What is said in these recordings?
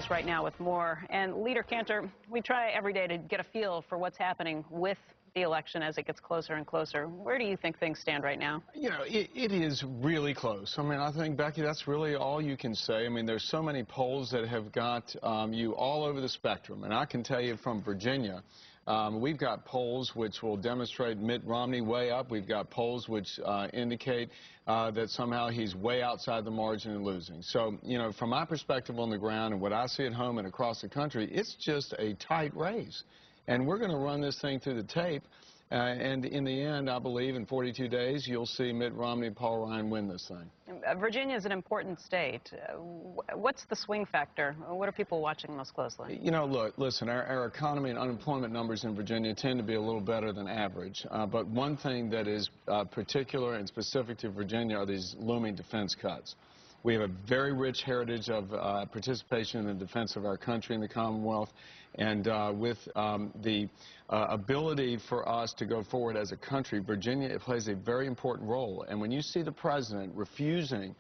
us right now with more. And Leader Cantor, we try every day to get a feel for what's happening with the election as it gets closer and closer. Where do you think things stand right now? You know, it is really close. I mean, I think, Becky, that's really all you can say. I mean, there's so many polls that have got you all over the spectrum. And I can tell you from Virginia, we've got polls which will demonstrate Mitt Romney way up. We've got polls which indicate that somehow he's way outside the margin and losing. So, you know, from my perspective on the ground and what I see at home and across the country, it's just a tight race. And we're going to run this thing through the tape. And in the end, I believe in 42 days, you'll see Mitt Romney and Paul Ryan win this thing. Virginia is an important state. What's the swing factor? What are people watching most closely? You know, look, listen, our economy and unemployment numbers in Virginia tend to be a little better than average. But one thing that is particular and specific to Virginia are these looming defense cuts. We have a very rich heritage of participation in the defense of our country and the Commonwealth, and with the ability for us to go forward as a country, Virginia plays a very important role. And when you see the president refusing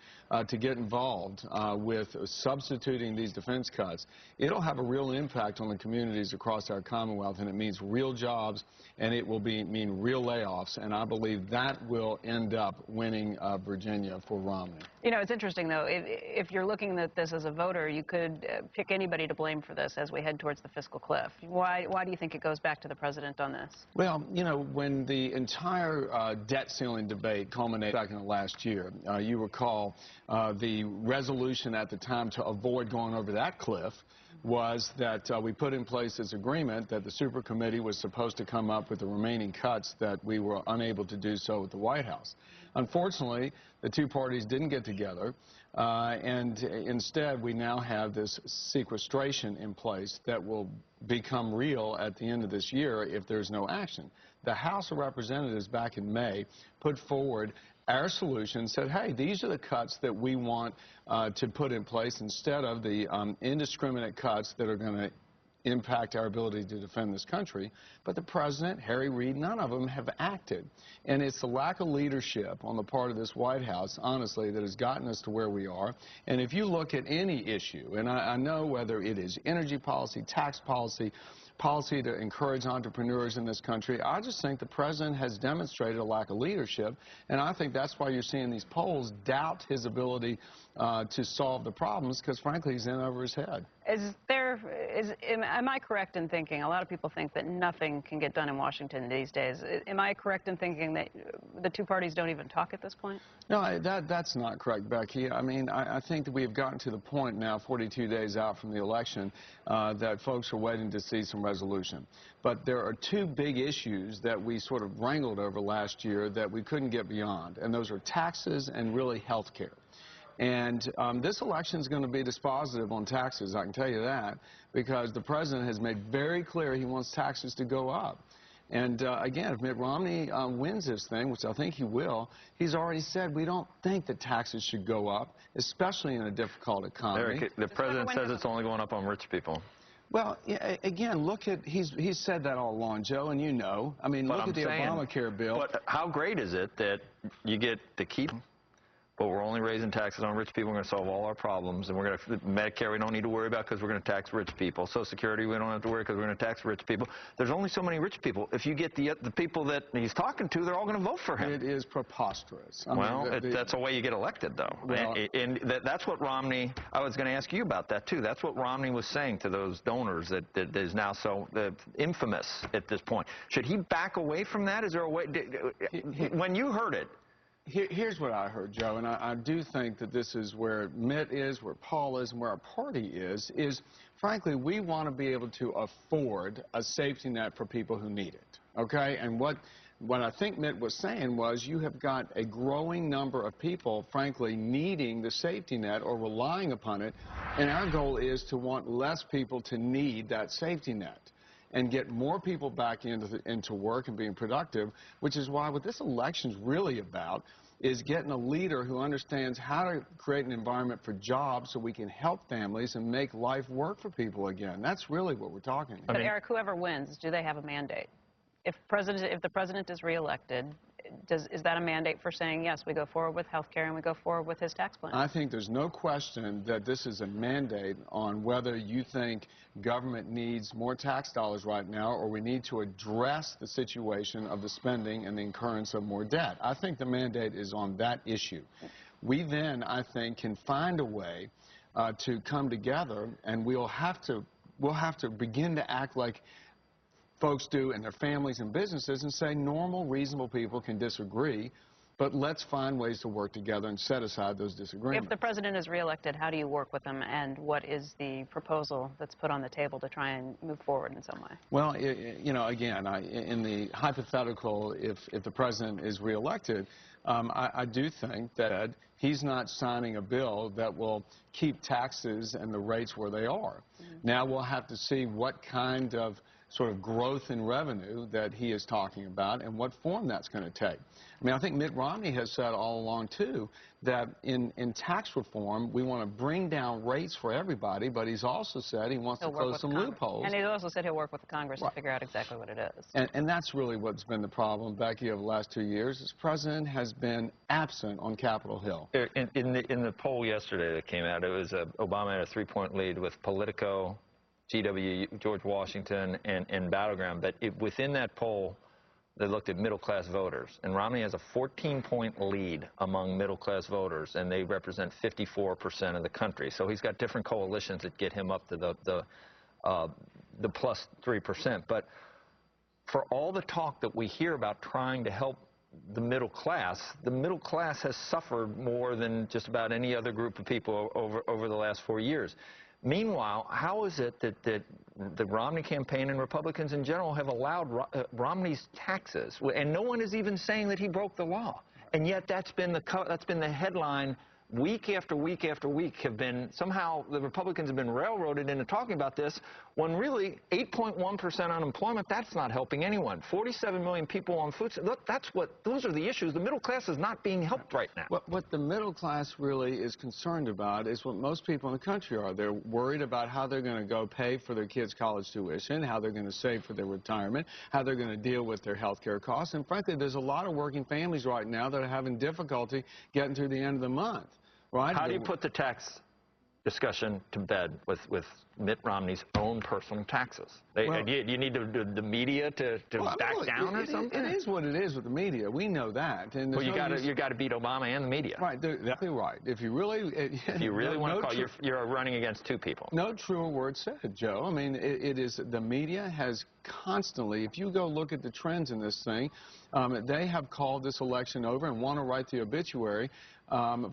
to get involved with substituting these defense cuts, it'll have a real impact on the communities across our Commonwealth, and it means real jobs, and it will mean real layoffs, and I believe that will end up winning Virginia for Romney. You know, it's interesting, though, if you're looking at this as a voter, you could pick anybody to blame for this as we head towards the fiscal cliff. Why do you think it goes back to the president on this? Well, you know, when the entire debt ceiling debate culminated back in the last year, you recall the resolution at the time to avoid going over that cliff was that we put in place this agreement that the super committee was supposed to come up with the remaining cuts that we were unable to do so with the White House. Unfortunately, the two parties didn't get together, and instead we now have this sequestration in place that will become real at the end of this year if there's no action. The House of Representatives back in May put forward our solution, said, hey, these are the cuts that we want to put in place instead of the indiscriminate cuts that are going to impact our ability to defend this country. But the president, Harry Reid, none of them have acted. And it's the lack of leadership on the part of this White House, honestly, that has gotten us to where we are. And if you look at any issue, and I know whether it is energy policy, tax policy, policy to encourage entrepreneurs in this country, I just think the president has demonstrated a lack of leadership, and I think that's why you're seeing these polls doubt his ability to solve the problems, because frankly he's in over his head. Am I correct in thinking, a lot of people think that nothing can get done in Washington these days. Am I correct in thinking that the two parties don't even talk at this point? No, that's not correct, Becky. I mean, I think that we have gotten to the point now, 42 days out from the election, that folks are waiting to see some resolution. But there are two big issues that we sort of wrangled over last year that we couldn't get beyond, and those are taxes and really health care. And this election is going to be dispositive on taxes, I can tell you that, because the president has made very clear he wants taxes to go up. And again, if Mitt Romney wins this thing, which I think he will, he's already said we don't think that taxes should go up, especially in a difficult economy. Eric, the president says it's only going up on rich people. Well, again, look at, he's said that all along, Joe, and you know. I mean, look at the Obamacare bill. But how great is it that you get to keep, but we're only raising taxes on rich people? We're going to solve all our problems, and we're going to, Medicare we don't need to worry about because we're going to tax rich people. Social Security we don't have to worry because we're going to tax rich people. There's only so many rich people. If you get the people that he's talking to, they're all going to vote for him. It is preposterous. That's the way you get elected, though. Well, and that's what Romney, I was going to ask you about that, too. That's what Romney was saying to those donors that is now so infamous at this point. Should he back away from that? Is there a way? When you heard it, here's what I heard, Joe, and I do think that this is where Mitt is, where Paul is, and where our party is frankly, we want to be able to afford a safety net for people who need it, okay? And what I think Mitt was saying was you have got a growing number of people, frankly, needing the safety net or relying upon it, and our goal is to want less people to need that safety net and get more people back into work and being productive, which is why what this election is really about is getting a leader who understands how to create an environment for jobs so we can help families and make life work for people again. That's really what we're talking about. But Eric, whoever wins, do they have a mandate? If the president is reelected, is that a mandate for saying, yes, we go forward with health care and we go forward with his tax plan? I think there's no question that this is a mandate on whether you think government needs more tax dollars right now or we need to address the situation of the spending and the incurrence of more debt. I think the mandate is on that issue. We then, I think, can find a way to come together, and we'll have to begin to act like folks do in their families and businesses and say normal, reasonable people can disagree, but let's find ways to work together and set aside those disagreements. If the president is reelected, how do you work with him, and what is the proposal that's put on the table to try and move forward in some way? Well, you know, again, in the hypothetical, if the president is reelected, I do think that he's not signing a bill that will keep taxes and the rates where they are. Now we'll have to see what kind of sort of growth in revenue that he is talking about and what form that's going to take. I mean, I think Mitt Romney has said all along, too, that in tax reform, we want to bring down rates for everybody, but he's also said he wants to close some loopholes. And he's also said he'll work with the Congress to figure out exactly what it is. And that's really what's been the problem, Becky, over the last 2 years. This president has been absent on Capitol Hill. In the poll yesterday that came out, it was Obama had a 3-point lead with Politico, GW, George Washington, and Battleground. But within that poll, they looked at middle-class voters. And Romney has a 14-point lead among middle-class voters, and they represent 54% of the country. So he's got different coalitions that get him up to the plus 3%. But for all the talk that we hear about trying to help the middle class has suffered more than just about any other group of people over the last 4 years. Meanwhile, how is it that the Romney campaign and Republicans in general have allowed Romney's taxes, and no one is even saying that he broke the law, and yet that's been the headline week after week after week. Somehow the Republicans have been railroaded into talking about this, when really 8.1% unemployment, that's not helping anyone. 47 million people on food. Look, those are the issues. The middle class is not being helped right now. What the middle class really is concerned about is what most people in the country are. They're worried about how they're going to go pay for their kids' college tuition, how they're going to save for their retirement, how they're going to deal with their health care costs. And frankly, there's a lot of working families right now that are having difficulty getting through the end of the month. Right? How do you put the tax discussion to bed with Mitt Romney's own personal taxes? You need the media to back down or something? It is what it is with the media. We know that. And well, you got to beat Obama and the media. Right, exactly right. If you really want to call, you're running against two people. No truer word said, Joe. I mean, it is the media has constantly. If you go look at the trends in this thing, they have called this election over and want to write the obituary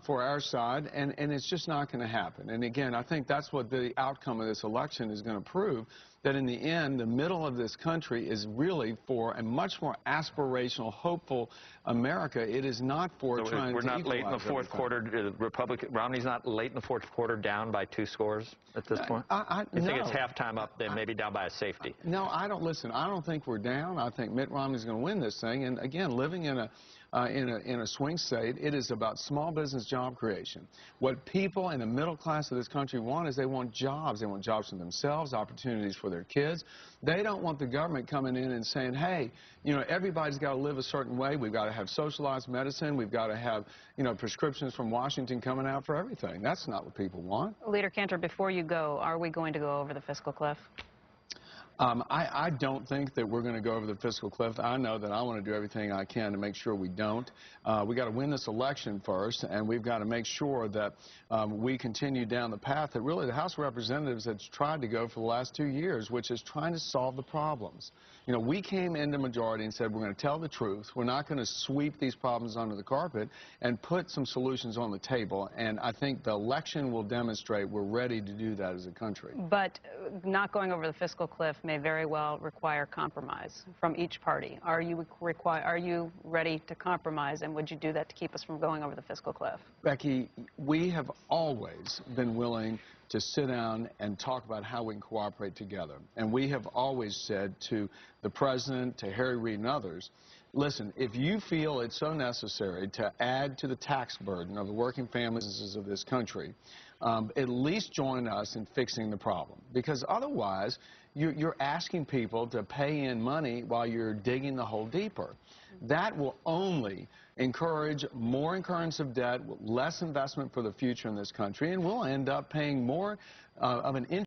for our side, and it's just not going to happen. And again, I think that's what the outcome of this election is going to prove, that in the end, the middle of this country is really for a much more aspirational, hopeful America. It is not for trying to equalize. We're not late in the fourth quarter. Romney's not late in the fourth quarter down by 2 scores at this point? You think it's halftime up, then maybe down by a safety? No, I don't. Listen, I don't think we're down. I think Mitt Romney's going to win this thing. And again, living in a swing state, it is about small business job creation. What people in the middle class of this country want is they want jobs. They want jobs for themselves, opportunities for their kids. They don't want the government coming in and saying, hey, you know, everybody's got to live a certain way. We've got to have socialized medicine. We've got to have, you know, prescriptions from Washington coming out for everything. That's not what people want. Leader Cantor, before you go, are we going to go over the fiscal cliff? I don't think that we're going to go over the fiscal cliff. I know that I want to do everything I can to make sure we don't. We've got to win this election first, and we've got to make sure that we continue down the path that really the House of Representatives has tried to go for the last 2 years, which is trying to solve the problems. You know, we came into majority and said we're going to tell the truth. We're not going to sweep these problems under the carpet and put some solutions on the table. And I think the election will demonstrate we're ready to do that as a country. But not going over the fiscal cliff may very well require compromise from each party. Are you ready to compromise, and would you do that to keep us from going over the fiscal cliff? Becky, we have always been willing to sit down and talk about how we can cooperate together. And we have always said to the President, to Harry Reid and others, listen, if you feel it's so necessary to add to the tax burden of the working families of this country, at least join us in fixing the problem. Because otherwise, you're asking people to pay in money while you're digging the hole deeper. That will only encourage more incurrence of debt, less investment for the future in this country, and we'll end up paying more of an interest